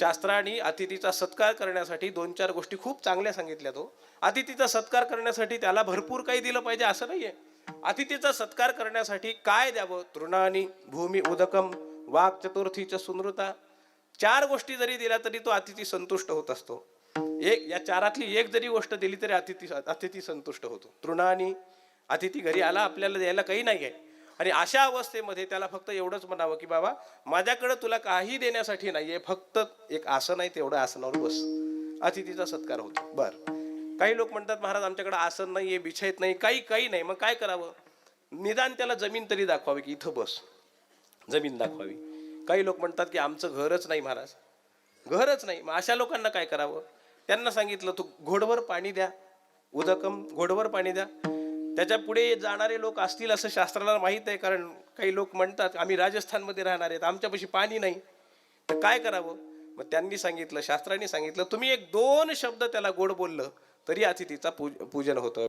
शास्त्राने अतिथीचा सत्कार करण्यासाठी 2-4 गोष्टी खूप चांगल्या सांगितल्या. तो अतिथीचा सत्कार करण्यासाठी त्याला भरपूर काही दिलं पाहिजे असं नाहीये. अतिथीचा सत्कार करण्यासाठी काय द्यावं? तृणानी भूमी उदकम वाक् चतुर्थीच सुनृता. 4 गोष्टी जरी दिल्या तरी तो अतिथी संतुष्ट होत असतो. या 4तली एक जरी गोष्ट दिली तरी अतिथी संतुष्ट होतो. तृणानी, अतिथी घरी आला, आपल्याला द्यायला काही नाही आहे, आणि अशा अवस्थेमध्ये त्याला फक्त एवढंच म्हणावं की बाबा माझ्याकडे तुला काही देण्यासाठी नाहीये, फक्त एक आसन आहे, तेवढं आसनावर बस. अतिथीचा सत्कार होतो. बर, काही लोक म्हणतात महाराज आमच्याकडे आसन नाहीये, बिछाईत नाही, काही नाही. मग काय करावं? निदान त्याला जमीन तरी दाखवावी की इथं बस, जमीन दाखवावी. काही लोक म्हणतात की आमचं घरच नाही महाराज, घरच नाही. मग अशा लोकांना काय करावं? त्यांना सांगितलं तू घोडवर पाणी द्या, उदकम, घोडवर पाणी द्या. त्याच्या पुढे जाणारे लोक असतील असं शास्त्राला माहीत आहे, कारण काही लोक म्हणतात आम्ही राजस्थानमध्ये राहणार आहेत, आमच्यापाशी पाणी नाही, तर काय करावं? मग त्यांनी सांगितलं, शास्त्राने सांगितलं, तुम्ही 1-2 शब्द त्याला गोड बोललं तरी अतिथीचा पूजन होतं.